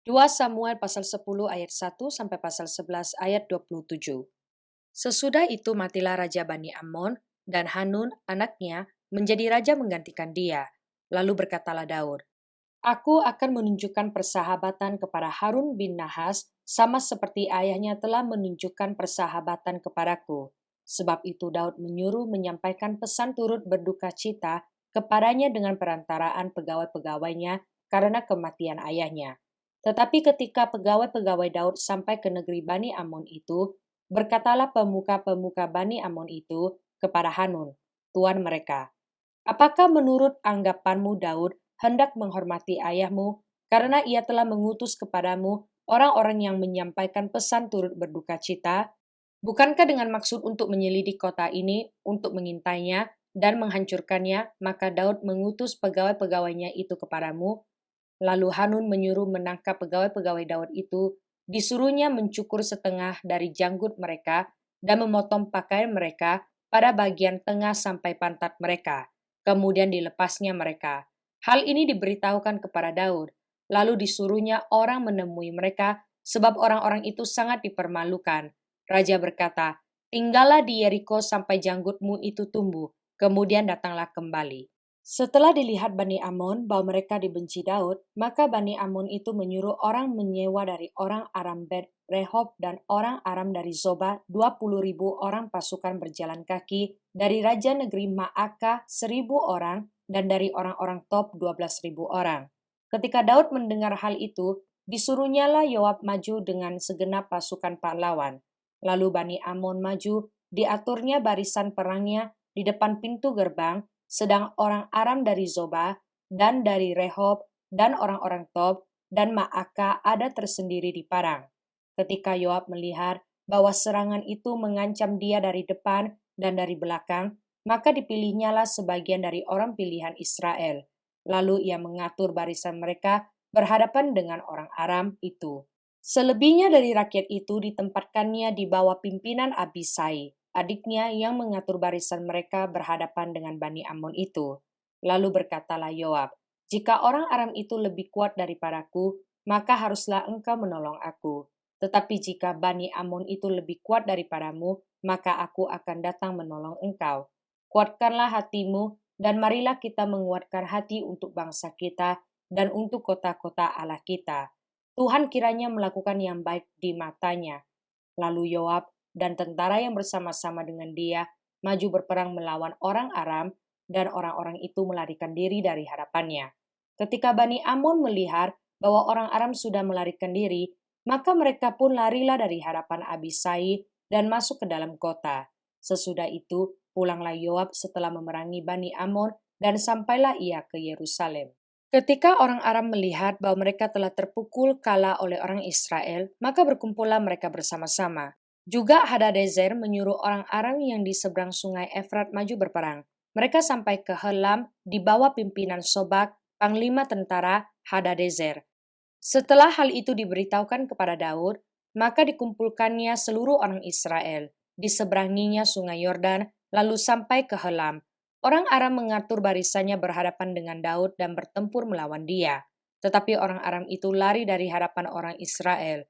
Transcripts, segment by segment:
2 Samuel pasal 10 ayat 1 sampai pasal 11 ayat 27. Sesudah itu matilah Raja Bani Amon, dan Hanun anaknya menjadi raja menggantikan dia. Lalu berkatalah Daud, Aku akan menunjukkan persahabatan kepada Harun bin Nahas sama seperti ayahnya telah menunjukkan persahabatan kepadaku. Sebab itu Daud menyuruh menyampaikan pesan turut berduka cita kepadanya dengan perantaraan pegawai-pegawainya karena kematian ayahnya. Tetapi ketika pegawai-pegawai Daud sampai ke negeri Bani Amon itu, berkatalah pemuka-pemuka Bani Amon itu kepada Hanun, tuan mereka, Apakah menurut anggapanmu Daud hendak menghormati ayahmu karena ia telah mengutus kepadamu orang-orang yang menyampaikan pesan turut berduka cita? Bukankah dengan maksud untuk menyelidik kota ini, untuk mengintainya dan menghancurkannya, maka Daud mengutus pegawai-pegawainya itu kepadamu? Lalu Hanun menyuruh menangkap pegawai-pegawai Daud itu, disuruhnya mencukur setengah dari janggut mereka dan memotong pakaian mereka pada bagian tengah sampai pantat mereka. Kemudian dilepasnya mereka. Hal ini diberitahukan kepada Daud, lalu disuruhnya orang menemui mereka sebab orang-orang itu sangat dipermalukan. Raja berkata, tinggallah di Yeriko sampai janggutmu itu tumbuh, kemudian datanglah kembali. Setelah dilihat Bani Amon bahwa mereka dibenci Daud, maka Bani Amon itu menyuruh orang menyewa dari orang Aram Bet Rehob dan orang Aram dari Zoba 20.000 orang pasukan berjalan kaki, dari raja negeri Ma'aka 1.000 orang, dan dari orang-orang Top 12.000 orang. Ketika Daud mendengar hal itu, disuruhnyalah Yoab maju dengan segenap pasukan pahlawan. Lalu Bani Amon maju, diaturnya barisan perangnya di depan pintu gerbang, sedang orang Aram dari Zoba dan dari Rehob dan orang-orang Tob dan Ma'aka ada tersendiri di padang. Ketika Yoab melihat bahwa serangan itu mengancam dia dari depan dan dari belakang, maka dipilihnyalah sebagian dari orang pilihan Israel. Lalu ia mengatur barisan mereka berhadapan dengan orang Aram itu. Selebihnya dari rakyat itu ditempatkannya di bawah pimpinan Abisai, adiknya yang mengatur barisan mereka berhadapan dengan Bani Amon itu. Lalu berkatalah Yoab, jika orang Aram itu lebih kuat daripadaku, maka haruslah engkau menolong aku. Tetapi jika Bani Amon itu lebih kuat daripadamu, maka aku akan datang menolong engkau. Kuatkanlah hatimu, dan marilah kita menguatkan hati untuk bangsa kita dan untuk kota-kota Allah kita. Tuhan kiranya melakukan yang baik di matanya. Lalu Yoab dan tentara yang bersama-sama dengan dia maju berperang melawan orang Aram, dan orang-orang itu melarikan diri dari hadapannya. Ketika Bani Amon melihat bahwa orang Aram sudah melarikan diri, maka mereka pun larilah dari hadapan Abisai dan masuk ke dalam kota. Sesudah itu, pulanglah Yoab setelah memerangi Bani Amon dan sampailah ia ke Yerusalem. Ketika orang Aram melihat bahwa mereka telah terpukul kalah oleh orang Israel, maka berkumpullah mereka bersama-sama. Juga Hadadezer menyuruh orang Aram yang di seberang sungai Efrat maju berperang. Mereka sampai ke Helam di bawah pimpinan Sobak, panglima tentara Hadadezer. Setelah hal itu diberitahukan kepada Daud, maka dikumpulkannya seluruh orang Israel, diseberanginya sungai Yordan, lalu sampai ke Helam. Orang Aram mengatur barisannya berhadapan dengan Daud dan bertempur melawan dia. Tetapi orang Aram itu lari dari hadapan orang Israel.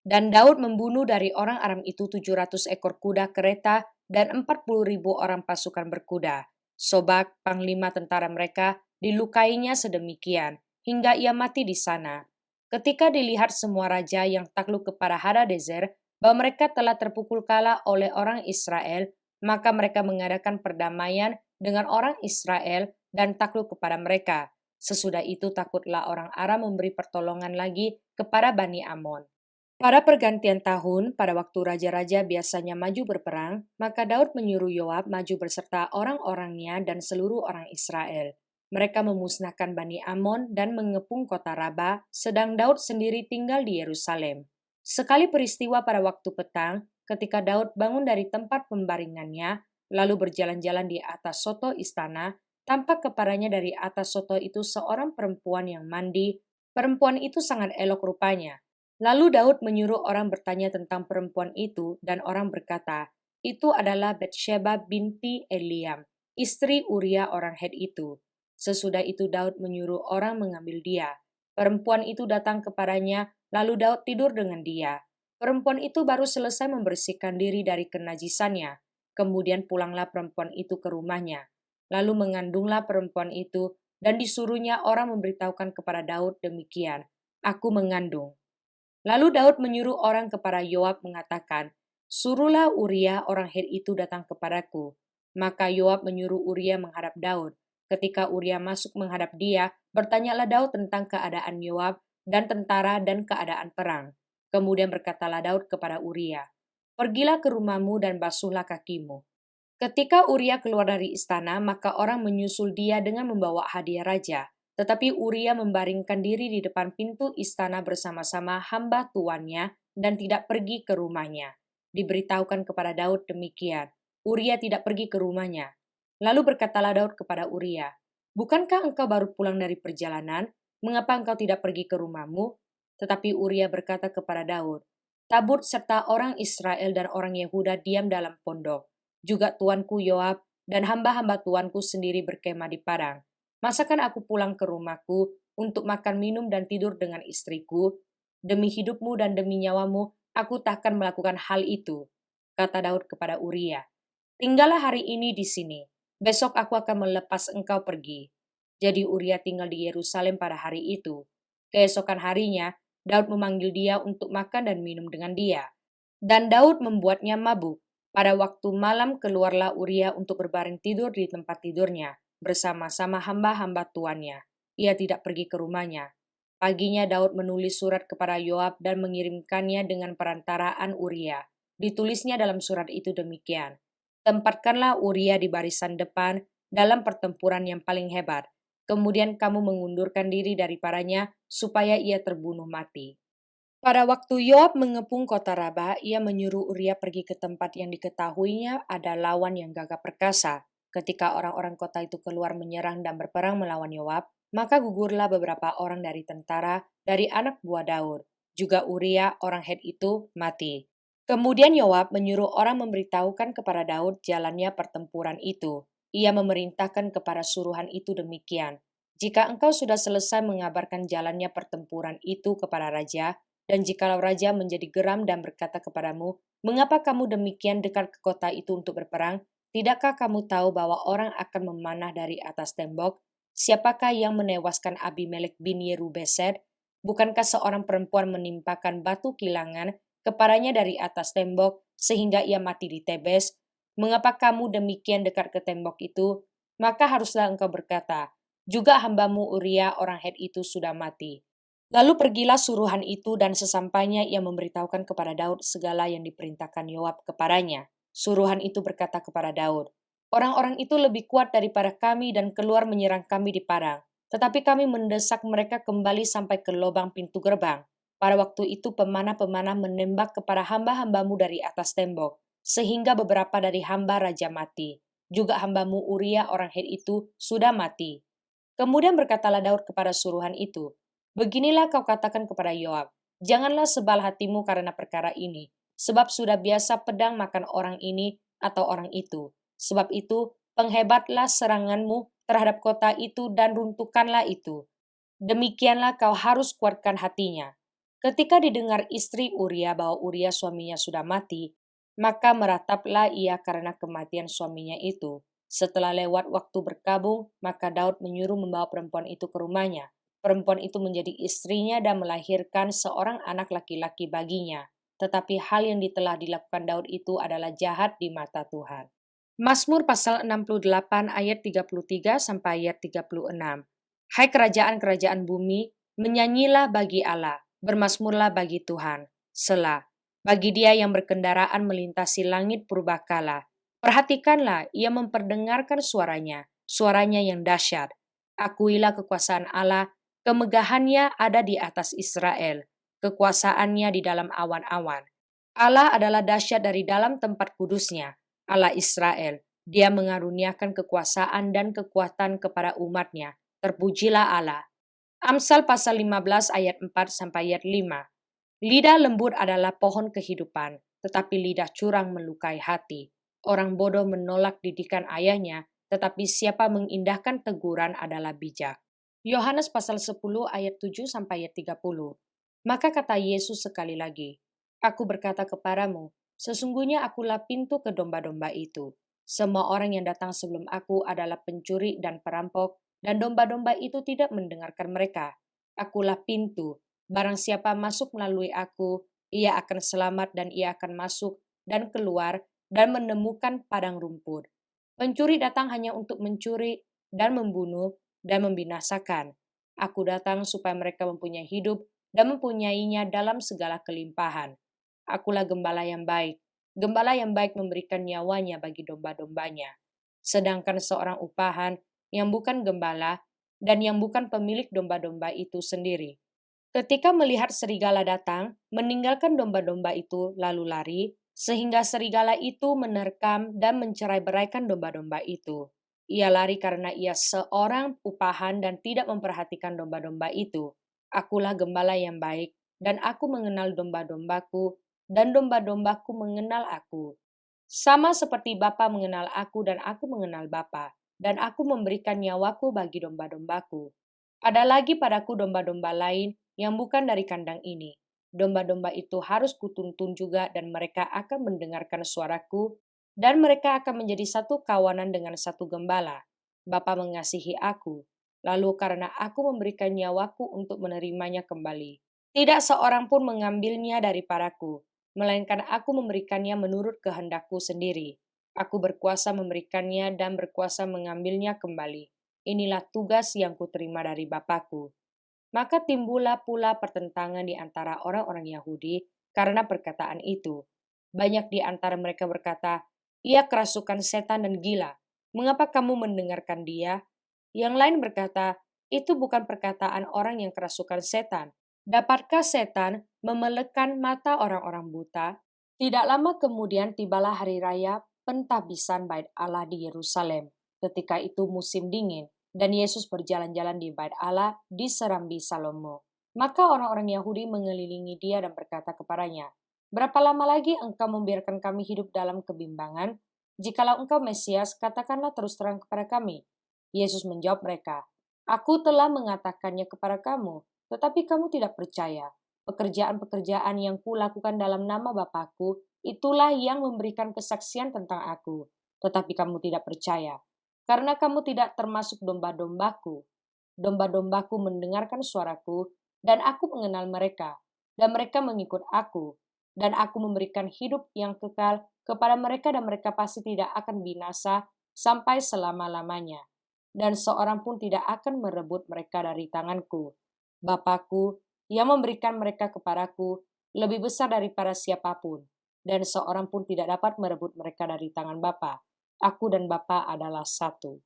Dan Daud membunuh dari orang Aram itu 700 ekor kuda kereta dan 40.000 orang pasukan berkuda. Sobak, panglima tentara mereka, dilukainya sedemikian, hingga ia mati di sana. Ketika dilihat semua raja yang takluk kepada Hadadezer bahwa mereka telah terpukul kalah oleh orang Israel, maka mereka mengadakan perdamaian dengan orang Israel dan takluk kepada mereka. Sesudah itu takutlah orang Aram memberi pertolongan lagi kepada Bani Amon. Pada pergantian tahun, pada waktu raja-raja biasanya maju berperang, maka Daud menyuruh Yoab maju beserta orang-orangnya dan seluruh orang Israel. Mereka memusnahkan Bani Amon dan mengepung kota Raba, sedang Daud sendiri tinggal di Yerusalem. Sekali peristiwa pada waktu petang, ketika Daud bangun dari tempat pembaringannya, lalu berjalan-jalan di atas soto istana, tampak kepadanya dari atas soto itu seorang perempuan yang mandi. Perempuan itu sangat elok rupanya. Lalu Daud menyuruh orang bertanya tentang perempuan itu, dan orang berkata, itu adalah Batsheba binti Eliam, istri Uria orang Het itu. Sesudah itu Daud menyuruh orang mengambil dia. Perempuan itu datang kepadanya, Lalu Daud tidur dengan dia. Perempuan itu baru selesai membersihkan diri dari kenajisannya. Kemudian pulanglah perempuan itu ke rumahnya. Lalu mengandunglah perempuan itu dan disuruhnya orang memberitahukan kepada Daud demikian, "Aku mengandung." Lalu Daud menyuruh orang kepada Yoab mengatakan, "Suruhlah Uria orang Het itu datang kepadaku." Maka Yoab menyuruh Uria menghadap Daud. Ketika Uria masuk menghadap dia, bertanyalah Daud tentang keadaan Yoab dan tentara dan keadaan perang. Kemudian berkatalah Daud kepada Uria, "Pergilah ke rumahmu dan basuhlah kakimu." Ketika Uria keluar dari istana, maka orang menyusul dia dengan membawa hadiah raja. Tetapi Uria membaringkan diri di depan pintu istana bersama-sama hamba tuannya dan tidak pergi ke rumahnya. Diberitahukan kepada Daud demikian, Uria tidak pergi ke rumahnya. Lalu berkatalah Daud kepada Uria, "Bukankah engkau baru pulang dari perjalanan? Mengapa engkau tidak pergi ke rumahmu?" Tetapi Uria berkata kepada Daud, "Tabut serta orang Israel dan orang Yehuda diam dalam pondok. Juga tuanku Yoab dan hamba-hamba tuanku sendiri berkemah di padang. Masakan aku pulang ke rumahku untuk makan minum dan tidur dengan istriku? Demi hidupmu dan demi nyawamu, aku takkan melakukan hal itu." Kata Daud kepada Uria, "Tinggallah hari ini di sini. Besok aku akan melepas engkau pergi." Jadi Uria tinggal di Yerusalem pada hari itu. Keesokan harinya, Daud memanggil dia untuk makan dan minum dengan dia. Dan Daud membuatnya mabuk. Pada waktu malam keluarlah Uria untuk berbaring tidur di tempat tidurnya, bersama-sama hamba-hamba tuannya. Ia tidak pergi ke rumahnya. Paginya Daud menulis surat kepada Yoab dan mengirimkannya dengan perantaraan Uria. Ditulisnya dalam surat itu demikian, "Tempatkanlah Uria di barisan depan dalam pertempuran yang paling hebat. Kemudian kamu mengundurkan diri daripadanya supaya ia terbunuh mati." Pada waktu Yoab mengepung kota Raba, ia menyuruh Uria pergi ke tempat yang diketahuinya ada lawan yang gagah perkasa. Ketika orang-orang kota itu keluar menyerang dan berperang melawan Yoab, maka gugurlah beberapa orang dari tentara, dari anak buah Daud. Juga Uria, orang Het itu, mati. Kemudian Yoab menyuruh orang memberitahukan kepada Daud jalannya pertempuran itu. Ia memerintahkan kepada suruhan itu demikian, "Jika engkau sudah selesai mengabarkan jalannya pertempuran itu kepada raja, dan jikalau raja menjadi geram dan berkata kepadamu, 'Mengapa kamu demikian dekat ke kota itu untuk berperang? Tidakkah kamu tahu bahwa orang akan memanah dari atas tembok? Siapakah yang menewaskan Abimelek bin Yerubesed? Bukankah seorang perempuan menimpakan batu kilangan kepadanya dari atas tembok sehingga ia mati di Tebes? Mengapa kamu demikian dekat ke tembok itu? Maka haruslah engkau berkata, juga hambamu Uria orang Het itu sudah mati.' Lalu pergilah suruhan itu dan sesampainya ia memberitahukan kepada Daud segala yang diperintahkan Yoab kepadanya. Suruhan itu berkata kepada Daud, "Orang-orang itu lebih kuat daripada kami dan keluar menyerang kami di padang. Tetapi kami mendesak mereka kembali sampai ke lubang pintu gerbang. Pada waktu itu pemanah-pemanah menembak kepada hamba-hambamu dari atas tembok, sehingga beberapa dari hamba raja mati. Juga hambamu Uria orang Het itu sudah mati." Kemudian berkatalah Daud kepada suruhan itu, "Beginilah kau katakan kepada Yoab, janganlah sebal hatimu karena perkara ini, sebab sudah biasa pedang makan orang ini atau orang itu. Sebab itu, penghebatlah seranganmu terhadap kota itu dan runtuhkanlah itu. Demikianlah kau harus kuatkan hatinya." Ketika didengar istri Uria bahwa Uria suaminya sudah mati, maka merataplah ia karena kematian suaminya itu. Setelah lewat waktu berkabung, maka Daud menyuruh membawa perempuan itu ke rumahnya. Perempuan itu menjadi istrinya dan melahirkan seorang anak laki-laki baginya. Tetapi hal yang telah dilakukan Daud itu adalah jahat di mata Tuhan. Mazmur pasal 68 ayat 33 sampai ayat 36. Hai kerajaan-kerajaan bumi, menyanyilah bagi Allah, bermazmurlah bagi Tuhan. Selah. Bagi dia yang berkendaraan melintasi langit purbakala. Perhatikanlah, ia memperdengarkan suaranya, suaranya yang dahsyat. Akuilah kekuasaan Allah, kemegahannya ada di atas Israel, kekuasaannya di dalam awan-awan. Allah adalah dahsyat dari dalam tempat kudusnya, Allah Israel. Dia mengaruniakan kekuasaan dan kekuatan kepada umatnya. Terpujilah Allah. Amsal pasal 15 ayat 4 sampai ayat 5. Lidah lembut adalah pohon kehidupan, tetapi lidah curang melukai hati. Orang bodoh menolak didikan ayahnya, tetapi siapa mengindahkan teguran adalah bijak. Yohanes pasal 10 ayat 7 sampai ayat 30. Maka kata Yesus sekali lagi, "Aku berkata kepadamu, sesungguhnya akulah pintu ke domba-domba itu. Semua orang yang datang sebelum aku adalah pencuri dan perampok, dan domba-domba itu tidak mendengarkan mereka. Akulah pintu. Barang siapa masuk melalui aku, ia akan selamat dan ia akan masuk dan keluar dan menemukan padang rumput. Pencuri datang hanya untuk mencuri dan membunuh dan membinasakan. Aku datang supaya mereka mempunyai hidup dan mempunyainya dalam segala kelimpahan. Akulah gembala yang baik. Gembala yang baik memberikan nyawanya bagi domba-dombanya. Sedangkan seorang upahan yang bukan gembala dan yang bukan pemilik domba-domba itu sendiri, ketika melihat serigala datang, meninggalkan domba-domba itu lalu lari, sehingga serigala itu menerkam dan mencerai-beraikan domba-domba itu. Ia lari karena ia seorang upahan dan tidak memperhatikan domba-domba itu. Akulah gembala yang baik, dan aku mengenal domba-dombaku, dan domba-dombaku mengenal aku. Sama seperti Bapa mengenal aku dan aku mengenal Bapa, dan aku memberikan nyawaku bagi domba-dombaku. Ada lagi padaku domba-domba lain yang bukan dari kandang ini. Domba-domba itu harus kutuntun juga dan mereka akan mendengarkan suaraku dan mereka akan menjadi satu kawanan dengan satu gembala. Bapa mengasihi aku, lalu karena aku memberikan nyawaku untuk menerimanya kembali. Tidak seorang pun mengambilnya daripadaku, melainkan aku memberikannya menurut kehendakku sendiri. Aku berkuasa memberikannya dan berkuasa mengambilnya kembali. Inilah tugas yang kuterima dari Bapakku. Maka timbullah pula pertentangan di antara orang-orang Yahudi karena perkataan itu. Banyak di antara mereka berkata, "Ia kerasukan setan dan gila. Mengapa kamu mendengarkan dia?" Yang lain berkata, "Itu bukan perkataan orang yang kerasukan setan. Dapatkah setan memelekan mata orang-orang buta?" Tidak lama kemudian tibalah hari raya pentahbisan Bait Allah di Yerusalem. Ketika itu musim dingin, dan Yesus berjalan-jalan di Bait Allah di Serambi Salomo. Maka orang-orang Yahudi mengelilingi dia dan berkata kepadanya, "Berapa lama lagi engkau membiarkan kami hidup dalam kebimbangan? Jikalau engkau Mesias, katakanlah terus terang kepada kami." Yesus menjawab mereka, "Aku telah mengatakannya kepada kamu, tetapi kamu tidak percaya. Pekerjaan-pekerjaan yang kulakukan dalam nama Bapakku, itulah yang memberikan kesaksian tentang aku. Tetapi kamu tidak percaya. Karena kamu tidak termasuk domba-dombaku. Domba-dombaku mendengarkan suaraku, dan aku mengenal mereka, dan mereka mengikut aku. Dan aku memberikan hidup yang kekal kepada mereka dan mereka pasti tidak akan binasa sampai selama-lamanya. Dan seorang pun tidak akan merebut mereka dari tanganku. Bapakku yang memberikan mereka kepadaku lebih besar daripada siapapun, dan seorang pun tidak dapat merebut mereka dari tangan Bapa. Aku dan Bapa adalah satu.